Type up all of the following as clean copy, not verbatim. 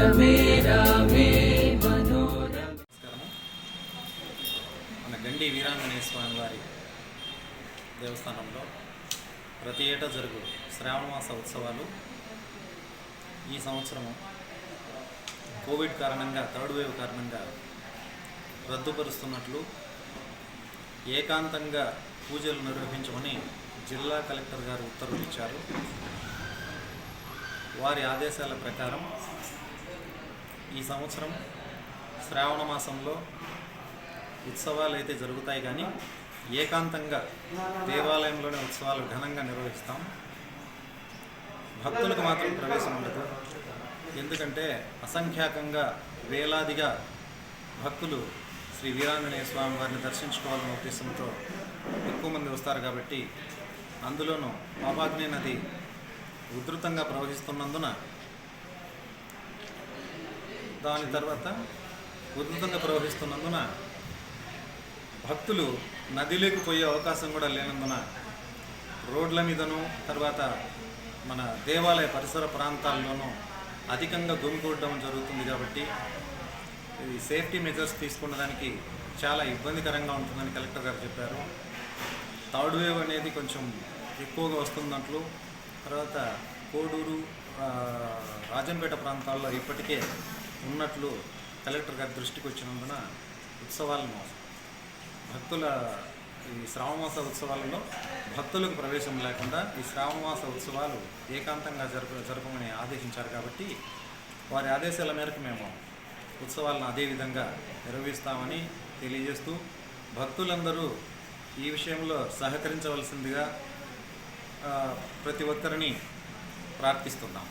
మన గండి వీరాంజనేయ స్వామి వారి దేవస్థానంలో ప్రతి ఏటా జరుగు శ్రావణమాస ఉత్సవాలు ఈ సంవత్సరము కోవిడ్ కారణంగా థర్డ్ వేవ్ కారణంగా రద్దుపరుస్తున్నట్లు ఏకాంతంగా పూజలు నిర్వహించమని జిల్లా కలెక్టర్ గారు ఉత్తర్వులు ఇచ్చారు. వారి ఆదేశాల ప్రకారం ఈ సంవత్సరం శ్రావణ మాసంలో ఉత్సవాలు అయితే జరుగుతాయి, కానీ ఏకాంతంగా దేవాలయంలోనే ఉత్సవాలు ఘనంగా నిర్వహిస్తాం. భక్తులకు మాత్రం ప్రవేశం ఉండదు. ఎందుకంటే అసంఖ్యాకంగా వేలాదిగా భక్తులు శ్రీ వీరాంజనేయ స్వామి వారిని దర్శించుకోవాలనే ఉద్దేశంతో ఎక్కువ మంది వస్తారు. కాబట్టి అందులోనూ పాపాగ్ని నది ఉధృతంగా ప్రవహిస్తున్నందున భక్తులు నదిలోకి పోయే అవకాశం కూడా లేనందున రోడ్ల మీదను తర్వాత మన దేవాలయ పరిసర ప్రాంతాల్లోనూ అధికంగా గుమికూడడం జరుగుతుంది. కాబట్టి ఈ సేఫ్టీ మెజర్స్ తీసుకున్నదానికి చాలా ఇబ్బందికరంగా ఉంటుందని కలెక్టర్ గారు చెప్పారు. థర్డ్ వేవ్ అనేది కొంచెం ఎక్కువగా వస్తున్నట్లు, తర్వాత కోడూరు రాజంపేట ప్రాంతాల్లో ఇప్పటికే ఉన్నట్లు కలెక్టర్ గారి దృష్టికి వచ్చినందున ఉత్సవాలను భక్తుల ఈ శ్రావణమాస ఉత్సవాలలో భక్తులకు ప్రవేశం లేకుండా ఈ శ్రావణమాస ఉత్సవాలు ఏకాంతంగా జరపమని ఆదేశించారు. కాబట్టి వారి ఆదేశాల మేరకు మేము ఉత్సవాలను అదేవిధంగా నిర్వహిస్తామని తెలియజేస్తూ భక్తులందరూ ఈ విషయంలో సహకరించవలసిందిగా ప్రతి ఒక్కరిని ప్రార్థిస్తున్నాం.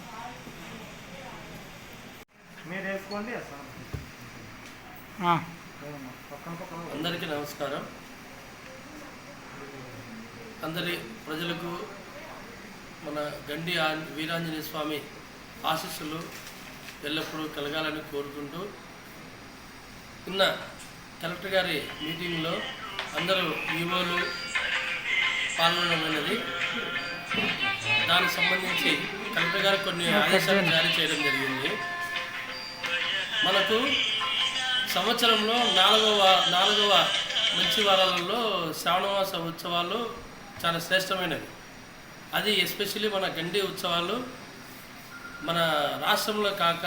అందరికీ నమస్కారం. అందరి ప్రజలకు మన గండి వీరాంజనేయ స్వామి ఆశీస్సులు ఎల్లప్పుడూ కలగాలని కోరుకుంటూ, నిన్న కలెక్టర్ గారి మీటింగ్లో అందరూ ఈవోలు పాల్గొనమైనది. దానికి సంబంధించి కలెక్టర్ గారు కొన్ని ఆదేశాలు జారీ చేయడం జరిగింది. మనకు సంవత్సరంలో నాలుగవ మంచి వారాలలో శ్రావణమాస ఉత్సవాలు చాలా శ్రేష్టమైనవి. అది ఎస్పెషల్లీ మన గండి ఉత్సవాలు మన రాష్ట్రంలో కాక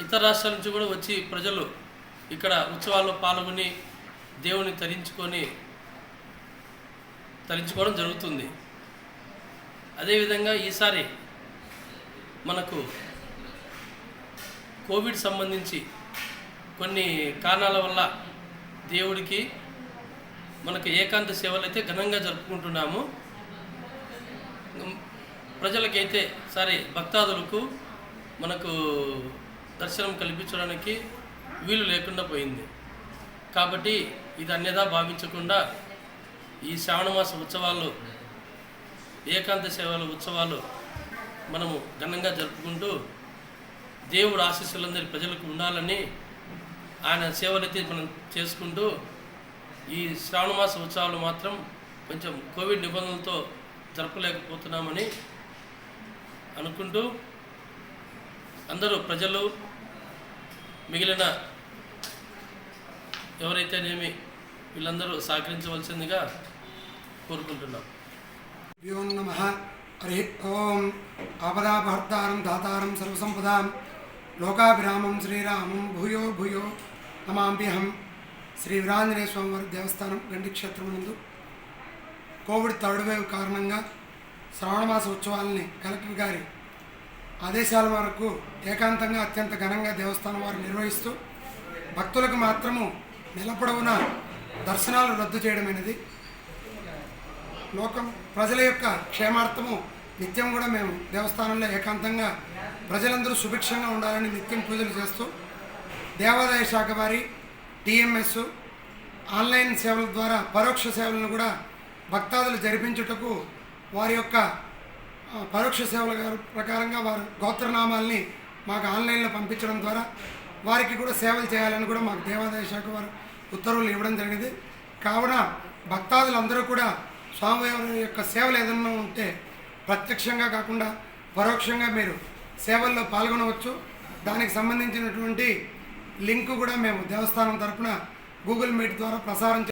ఇతర రాష్ట్రాల నుంచి కూడా వచ్చి ప్రజలు ఇక్కడ ఉత్సవాల్లో పాల్గొని దేవుని తరించుకోవడం జరుగుతుంది. అదేవిధంగా ఈసారి మనకు కోవిడ్ సంబంధించి కొన్ని కారణాల వల్ల దేవుడికి మనకు ఏకాంత సేవలు అయితే ఘనంగా జరుపుకుంటున్నాము. ప్రజలకైతే భక్తాదులకు మనకు దర్శనం కల్పించడానికి వీలు లేకుండా పోయింది. కాబట్టి ఇది అన్యదా భావించకుండా ఈ శ్రావణమాస ఉత్సవాలు ఏకాంత సేవల ఉత్సవాలు మనము ఘనంగా జరుపుకుంటూ దేవుడు ఆశీస్సులందరి ప్రజలకు ఉండాలని ఆయన సేవలైతే మనం చేసుకుంటూ ఈ శ్రావణమాస ఉత్సవాలు మాత్రం కొంచెం కోవిడ్ నిబంధనలతో జరపలేకపోతున్నామని అనుకుంటూ అందరూ ప్రజలు మిగిలిన ఎవరైతేనేమి వీళ్ళందరూ సహకరించవలసిందిగా కోరుకుంటున్నాం. వ్యోం నమః. హరి ఓం. ఆపదాపహర్తారం దాతారం సర్వసంపదాం లోకాభిరామం శ్రీరామం భూయో భూయో నమామ్యహం. శ్రీ వీరాంజనేయ స్వామివారి దేవస్థానం గండి క్షేత్రం నందు కోవిడ్ థర్డ్ వేవ్ కారణంగా శ్రావణమాస ఉత్సవాలని కలెక్టర్ గారి ఆదేశాల వరకు ఏకాంతంగా అత్యంత ఘనంగా దేవస్థానం వారు నిర్వహిస్తూ భక్తులకు మాత్రము నెలపొడవున దర్శనాలు రద్దు చేయడమైనది. ప్రజల యొక్క క్షేమార్థము నిత్యం కూడా మేము దేవస్థానంలో ఏకాంతంగా ప్రజలందరూ సుభిక్షంగా ఉండాలని నిత్యం పూజలు చేస్తూ దేవాదాయ శాఖ వారి టీఎంఎస్ ఆన్లైన్ సేవల ద్వారా పరోక్ష సేవలను కూడా భక్తాదులు జరిపించుటకు వారి యొక్క పరోక్ష సేవల ప్రకారంగా వారు గోత్రనామాల్ని మాకు ఆన్లైన్లో పంపించడం ద్వారా వారికి కూడా సేవలు చేయాలని కూడా మాకు దేవాదాయ శాఖ వారు ఉత్తర్వులు ఇవ్వడం జరిగింది. కావున భక్తాదులందరూ కూడా స్వామివారి యొక్క సేవలు ఏదన్నా ఉంటే ప్రత్యక్షంగా కాకుండా పరోక్షంగా మీరు సేవల్లో పాల్గొనవచ్చు. దానికి సంబంధించినటువంటి లింక్ కూడా మేము దేవస్థానం తరపున గూగుల్ మీట్ ద్వారా ప్రసారం